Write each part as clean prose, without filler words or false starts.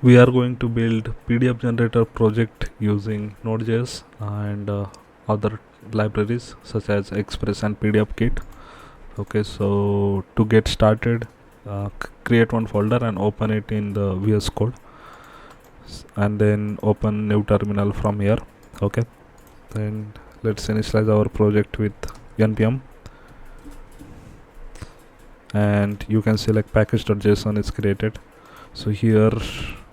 We are going to build PDF generator project using Nodejs and other libraries such as Express and PDF Kit. Okay, so to get started, create one folder and open it in the VS Code, and then open new terminal from here. Okay, then let's initialize our project with npm, and you can select package.json is created. So here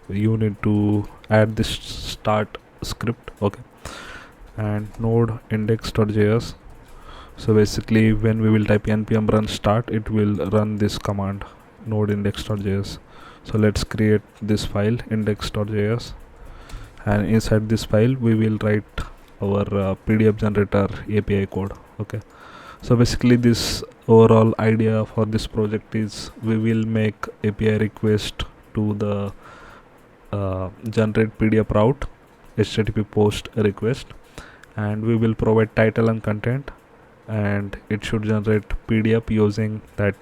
you need to add this start script. Okay, and node index.js. So basically when we will type npm run start, it will run this command node index.js. So let's create this file index.js, and inside this file we will write our PDF generator API code. Okay, so basically this overall idea for this project is we will make API request to the generate PDF route HTTP post request, and we will provide title and content, and it should generate PDF using that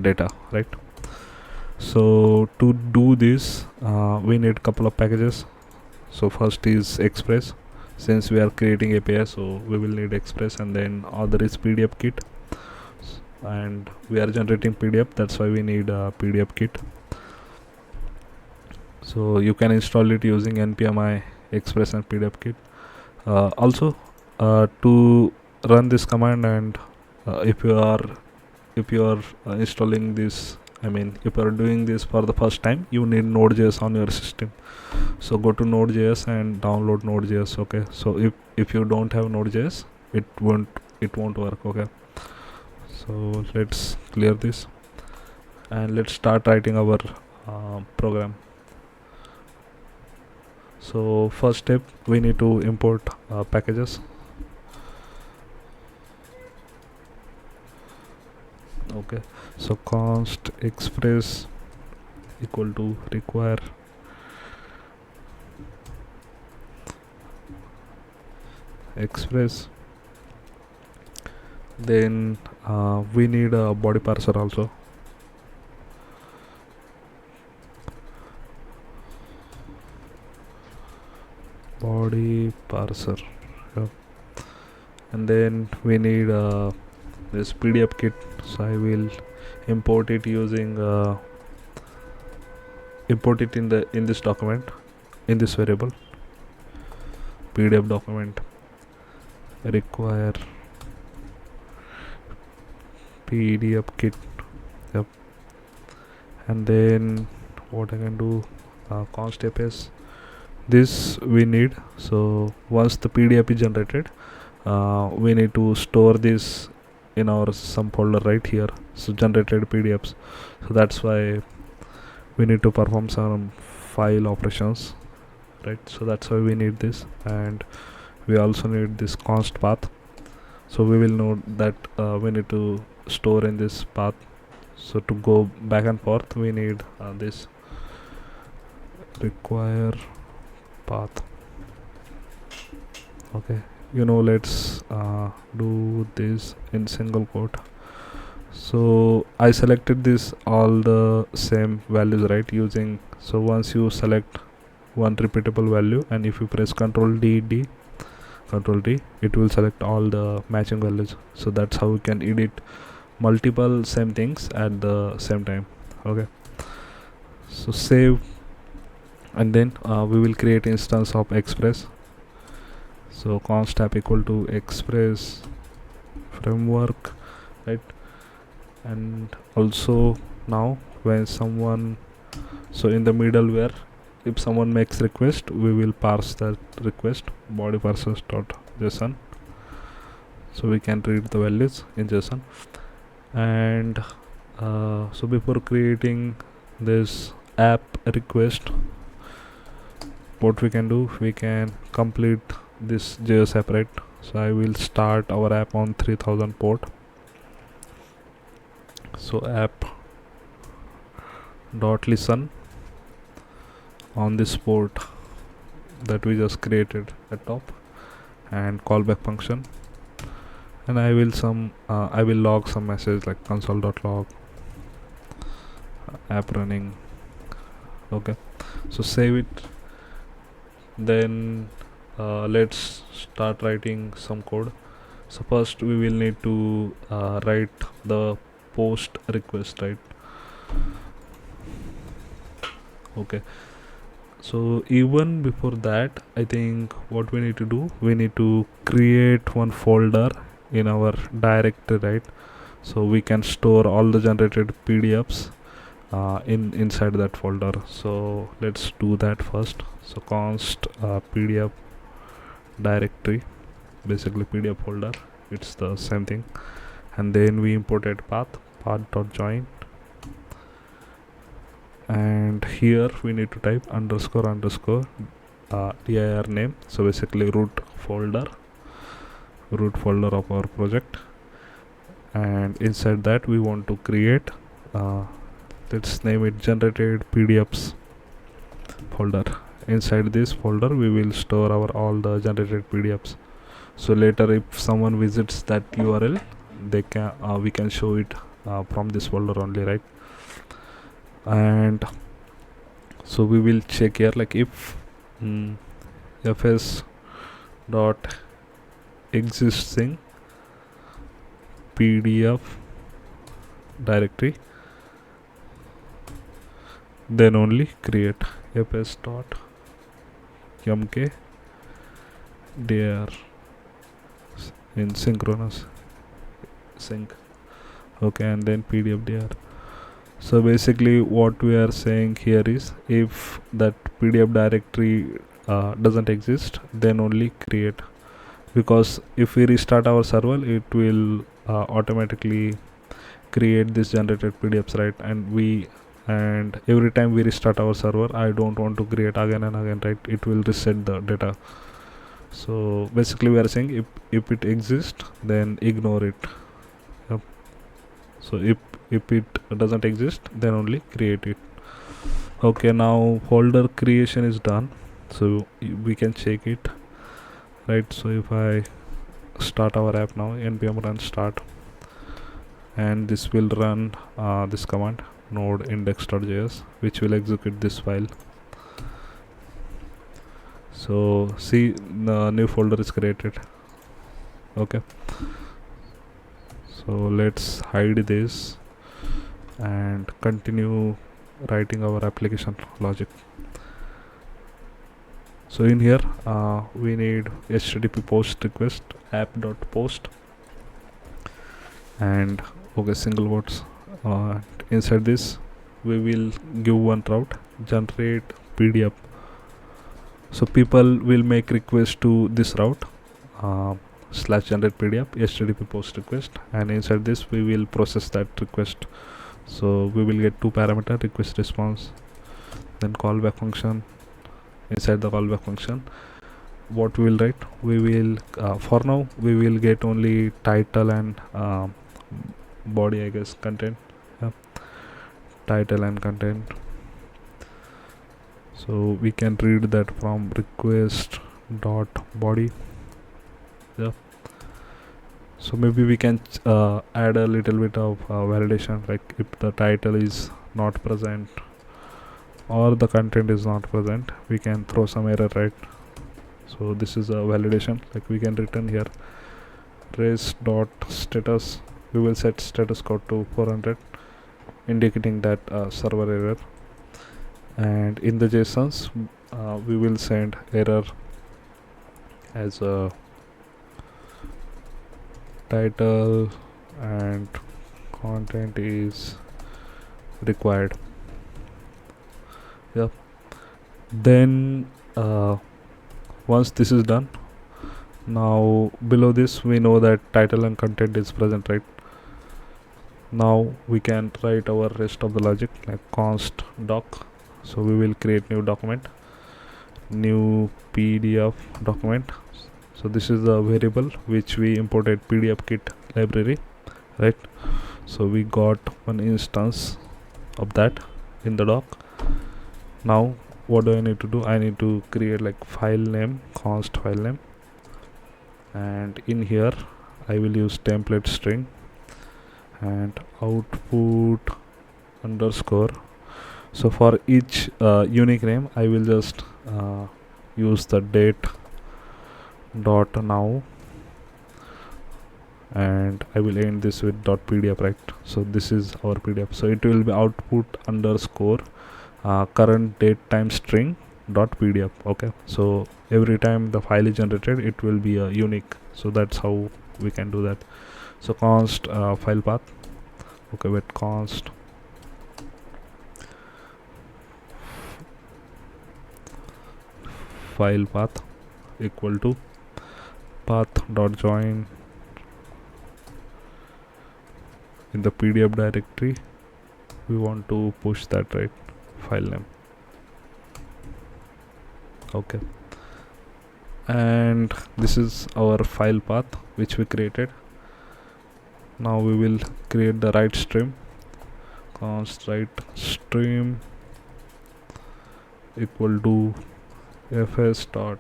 data, right? So to do this we need couple of packages. So first is Express. Since we are creating API, so we will need Express, and then other is PDF Kit, and we are generating PDF, that's why we need PDF Kit. So you can install it using npmi Express and PDF Kit. Also to run this command, and if you are installing this, if you are doing this for the first time, you need Node.js on your system. So go to Node.js and download Node.js. Okay, so if you don't have Node.js, it won't work. Okay, so let's clear this and let's start writing our program. So first step, we need to import packages. Okay, so const express equal to require express. Then we need a body parser also. Body parser. Yep. And then we need this PDF kit, so I will import it using import it in this document, in this variable PDF document require PDF kit. Yep. And then what I can do, const fs, this we need. So once the PDF is generated, we need to store this in our some folder right here, so generated PDFs. So that's why we need to perform some file operations, right? So that's why we need this, and we also need this const path. So we will know that we need to store in this path. So to go back and forth, we need this require path. Okay, let's do this in single quote. So I selected this all the same values, right, using, so once you select one repeatable value, and if you press Ctrl D, it will select all the matching values. So that's how we can edit multiple same things at the same time. Okay, so save, and then we will create instance of Express. So const app equal to express framework, right? And also now when someone, so in the middleware, if someone makes request, we will parse that request body parsers.json, so we can read the values in JSON. And so before creating this app request, what we can do, we can complete this JS app, right? So I will start our app on 3000 port. So app dot listen on this port that we just created at top, and callback function, and I will log some message like console.log app running Okay, so save it. Then let's start writing some code. So first we will need to write the post request, right? Okay, so even before that, I think what we need to do, we need to create one folder in our directory, right? So we can store all the generated PDFs inside that folder. So let's do that first. So const PDF directory, basically PDF folder, it's the same thing. And then we imported path.join, and here we need to type underscore underscore dir name, so basically root folder of our project. And inside that we want to create let's name it generated PDFs folder. Inside this folder we will store our all the generated PDFs, so later if someone visits that URL, they can we can show it from this folder only, right? And so we will check here, like if fs dot existing PDF directory, then only create fs dot mk dir in synchronous sync. Okay, and then PDF dir. So basically what we are saying here is, if that PDF directory doesn't exist, then only create, because if we restart our server, it will automatically create this generated PDFs, right? And every time we restart our server, I don't want to create again and again, right? It will reset the data. So basically we are saying, if it exists, then ignore it. Yep. So if it doesn't exist, then only create it. Okay, now folder creation is done, so we can check it, right? So if I start our app now, npm run start, and this will run this command node index.js, which will execute this file. So see, the new folder is created. Okay, so let's hide this and continue writing our application logic. So in here we need http post request app.post, and okay, single quotes. Inside this we will give one route, generate PDF. So people will make request to this route slash generate PDF http post request, and inside this we will process that request. So we will get two parameter, request response, then callback function. Inside the callback function, what we will write, we will for now we will get only title and body, I guess, content. Yeah, title and content. So we can read that from request dot body. Yeah, so maybe we can add a little bit of validation, like if the title is not present or the content is not present, we can throw some error, right? So this is a validation, like we can return here race dot status. We will set status code to 400, indicating that server error. And in the JSONs we will send error as a title and content is required. Yep. Then once this is done, now below this we know that title and content is present, right? Now we can write our rest of the logic, like const doc. So we will create new document, new PDF document. So this is the variable which we imported PDF kit library, right? So we got one instance of that in the doc. Now what do I need to do? I need to create like file name, const file name, and in here I will use template string and output underscore. So for each unique name, I will just use the date dot now, and I will end this with dot pdf, right? So this is our pdf. So it will be output underscore current date time string dot pdf. Okay, so every time the file is generated, it will be a unique. So that's how we can do that. So const file path. Okay, wait, const file path equal to path dot join in the pdf directory. We want to push that, right? File name. Okay, and this is our file path which we created. Now we will create the write stream. Const write stream equal to fs dot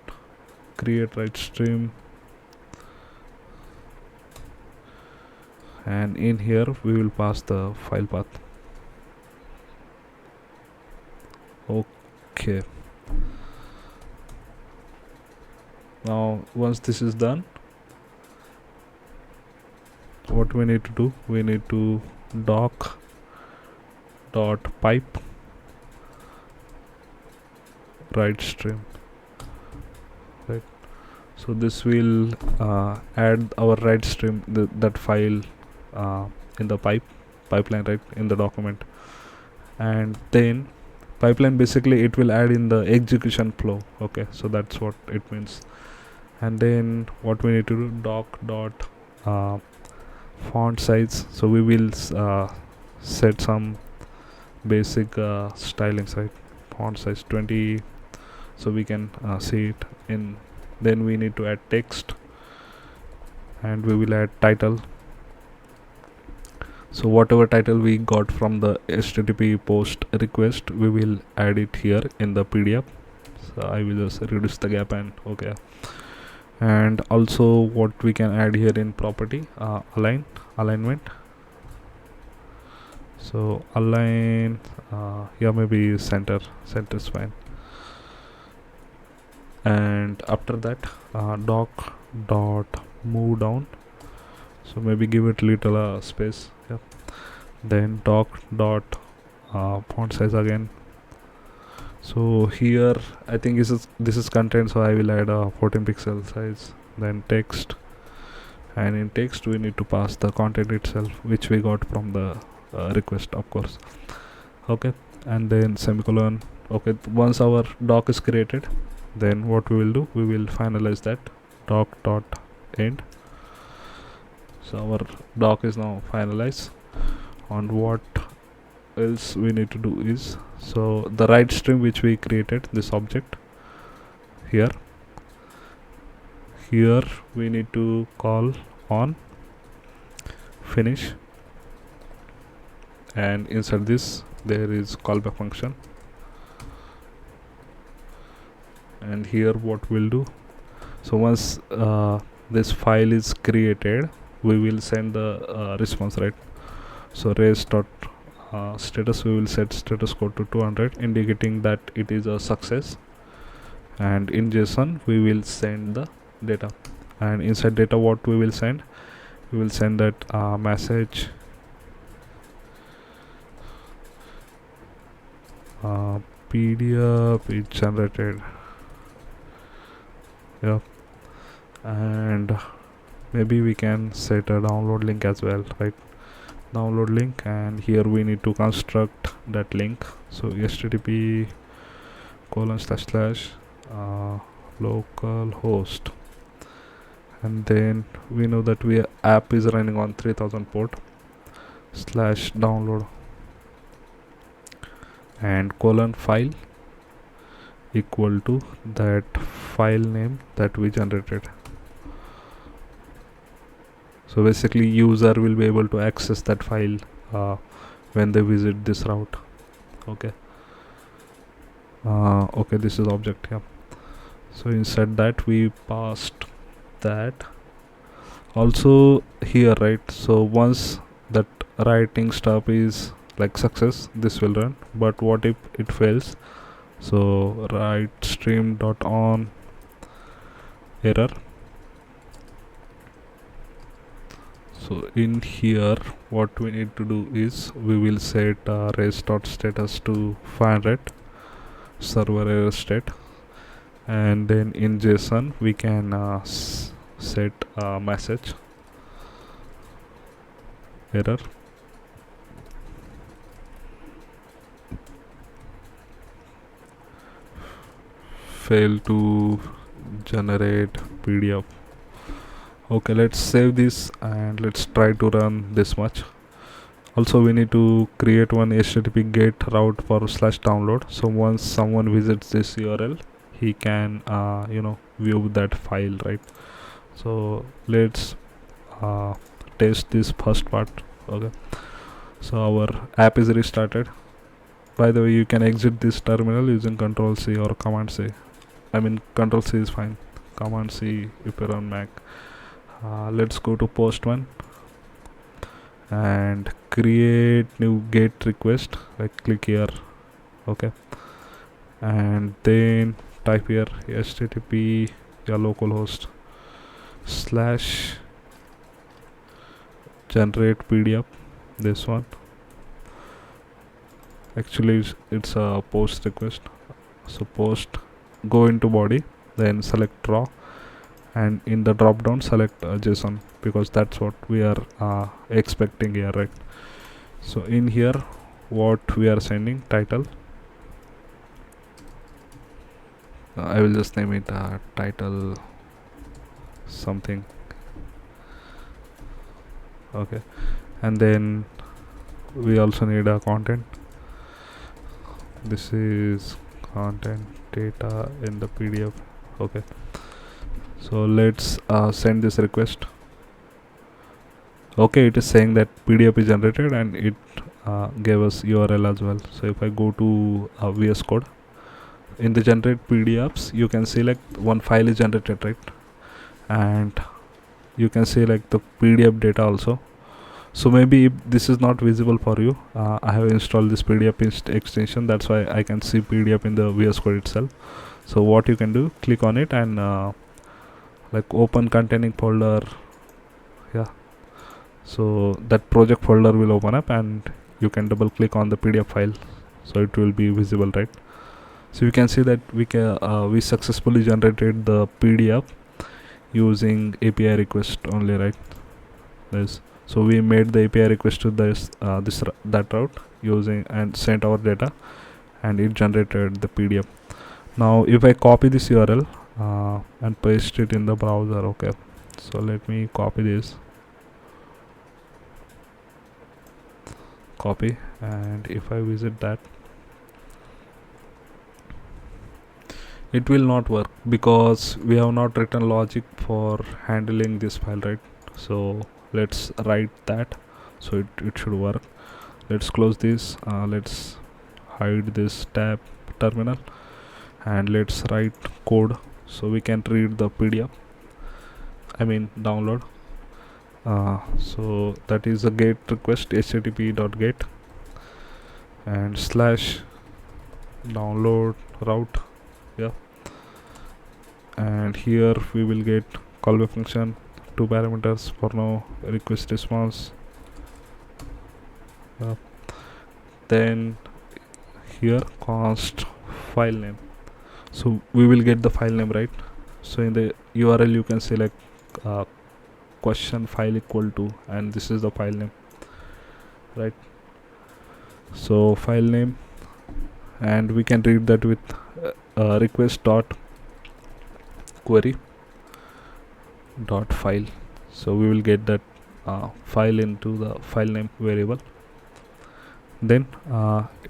create write stream, and in here we will pass the file path. Okay, now once this is done, what we need to do, we need to doc dot pipe write stream, right? So this will add our write stream, that file in the pipeline, right, in the document. And then pipeline, basically it will add in the execution flow. Okay, so that's what it means. And then what we need to do, doc dot font size. So we will set some basic stylings, right? Font size 20, so we can see it in. Then we need to add text, and we will add title. So whatever title we got from the http post request, we will add it here in the pdf. So I will just reduce the gap, and okay. And also what we can add here in property, alignment. So align, yeah, maybe center is fine. And after that, doc dot move down, so maybe give it little space. Yeah. Then doc dot font size again. So here I think this is content, so I will add a 14 pixel size. Then text, and in text we need to pass the content itself, which we got from the request, of course. Okay, and then semicolon. Okay, once our doc is created, then what we will do, we will finalize that doc dot end. So our doc is now finalized. And what else we need to do is, so the write stream which we created, this object here we need to call on finish, and inside this there is callback function. And here what we'll do, so once this file is created, we will send the response, right? So res dot status, we will set status code to 200, indicating that it is a success. And in JSON we will send the data, and inside data what we will send, we will send that message PDF is generated. Yeah, and maybe we can set a download link as well, right? Download link, and here we need to construct that link. So http / local host, and then we know that we app is running on 3000 port /download, and file equal to that file name that we generated. So basically user will be able to access that file when they visit this route. Okay, okay, this is object. Yeah, so inside that we passed that also here, right? So once that writing stuff is like success, this will run. But what if it fails? So write stream dot on error. So in here what we need to do is we will set race.status to 500 server error state, and then in JSON we can set a message error fail to generate PDF. Okay, let's save this and let's try to run this much. Also we need to create one HTTP GET route for /download, so once someone visits this URL he can view that file, right? So let's test this first part. Okay, so our app is restarted. By the way, you can exit this terminal using Control C or Command C. I mean Control C is fine, Command C if you're on Mac. Let's go to post one and create new GET request. Like click here. Okay, and then type here HTTP your localhost / generate PDF. This one actually it's a post request. So post, go into body, then select raw, and in the drop down select JSON, because that's what we are expecting here, right? So in here what we are sending, title, I will just name it title something. Okay, and then we also need a content. This is content data in the PDF. Okay, so let's send this request. Okay, it is saying that PDF is generated and it gave us URL as well. So if I go to VS Code, in the generate PDFs you can see like one file is generated, right? And you can see like the PDF data also. So maybe if this is not visible for you, I have installed this PDF extension, that's why I can see PDF in the VS Code itself. So what you can do, click on it and like open containing folder. Yeah, so that project folder will open up and you can double click on the PDF file, so it will be visible, right? So you can see that we successfully generated the PDF using API request only, right? This, so we made the API request to that route using and sent our data, and it generated the PDF. Now if I copy this URL and paste it in the browser. Okay, so let me copy this, copy, and if I visit that, it will not work because we have not written logic for handling this file, right? So let's write that, so it should work. Let's close this, let's hide this tab terminal, and let's write code so we can read the PDF, I mean download. So that is a GET request, http.get and /download route. Yeah, and here we will get callback function, 2 parameters for now, request response. Then here const file name, so we will get the file name, right? So in the URL you can select question file equal to, and this is the file name, right? So file name, and we can read that with request dot query dot file. So we will get that file into the file name variable. Then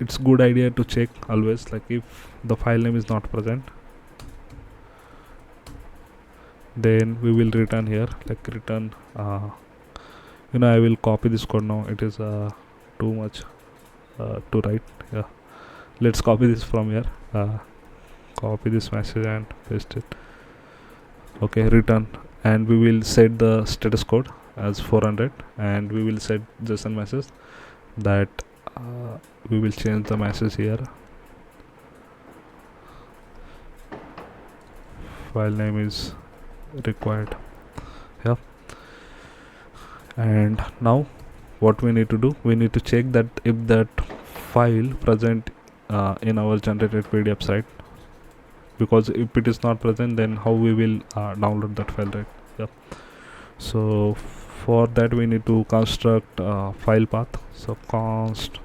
it's good idea to check always, like if the file name is not present, then we will return here, like return I will copy this code now, it is too much to write. Yeah, let's copy this from here, copy this message and paste it. Okay, return, and we will set the status code as 400, and we will set JSON message that we will change the message here. File name is required. Yeah. And now what we need to do, we need to check that if that file present in our generated PDF site, because if it is not present, then how we will download that file, right? Yeah. So for that we need to construct file path. So const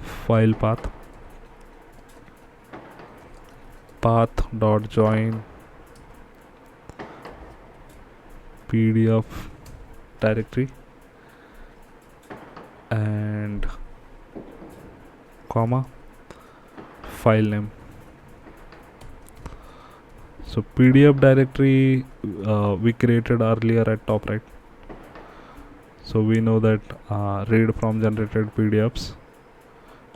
file path dot join PDF directory and comma file name. So PDF directory we created earlier at top, right? So we know that read from generated PDFs,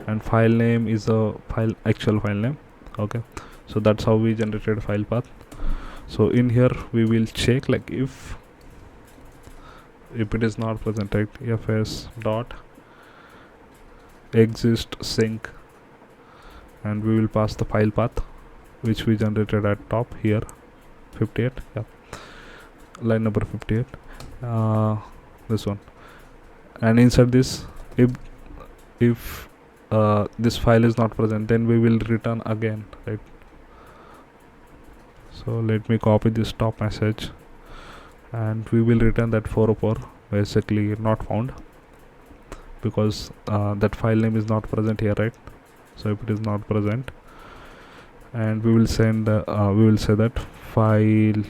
and file name is a actual file name. Okay, so that's how we generated file path. So in here we will check like if it is not present, right? fs dot exist sync, and we will pass the file path which we generated at top here, 58. Yeah, line number 58, this one. And inside this, if this file is not present, then we will return again, right? So let me copy this top message, and we will return that 404, basically not found, because that file name is not present here, right? So if it is not present, and we will send we will say that file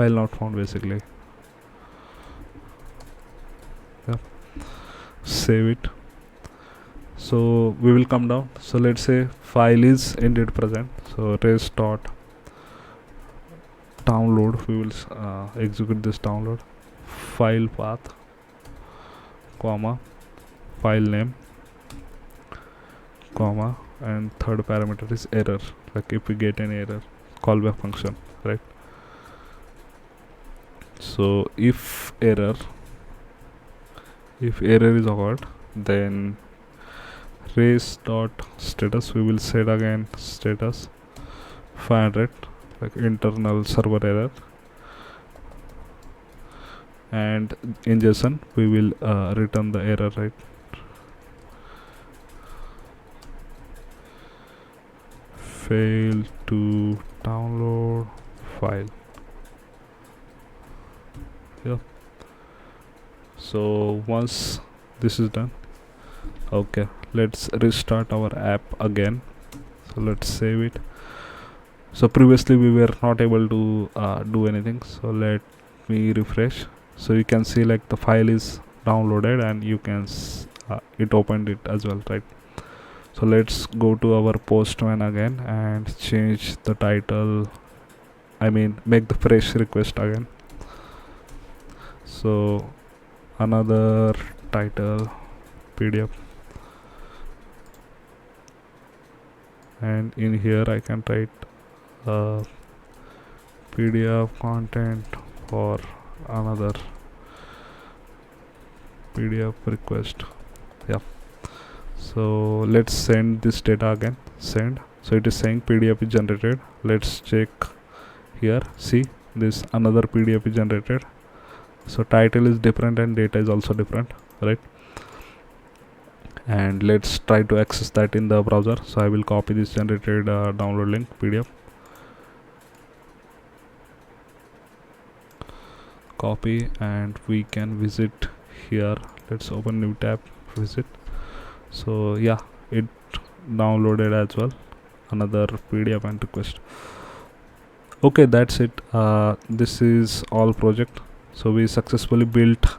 not found, basically. Yeah, save it. So we will come down. So let's say file is indeed present. So res dot download, we will execute this download. File path comma file name comma, and third parameter is error, like if we get an error, callback function, right? So if error is occurred, then res dot status, we will set again status 500, like internal server error, and in JSON we will return the error, right? Fail to download file. Yeah. So once this is done, okay, let's restart our app again. So let's save it. So previously we were not able to do anything, so let me refresh. So you can see like the file is downloaded, and you can it opened it as well, right? So let's go to our postman again and change the title, make the fresh request again. So another title PDF, and in here I can write PDF content for another PDF request. Yeah. So let's send this data again. Send. So it is saying PDF is generated. Let's check here. See, this another PDF is generated. So title is different and data is also different, right? And let's try to access that in the browser. So I will copy this generated download link PDF, copy, and we can visit here. Let's open new tab, visit. So yeah, it downloaded as well, another PDF and request. Okay, that's it. This is all project. So we successfully built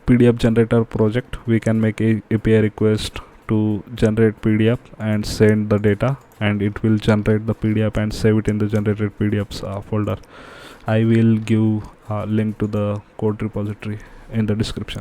PDF generator project. We can make a API request to generate PDF and send the data, and it will generate the PDF and save it in the generated PDFs folder. I will give a link to the code repository in the description.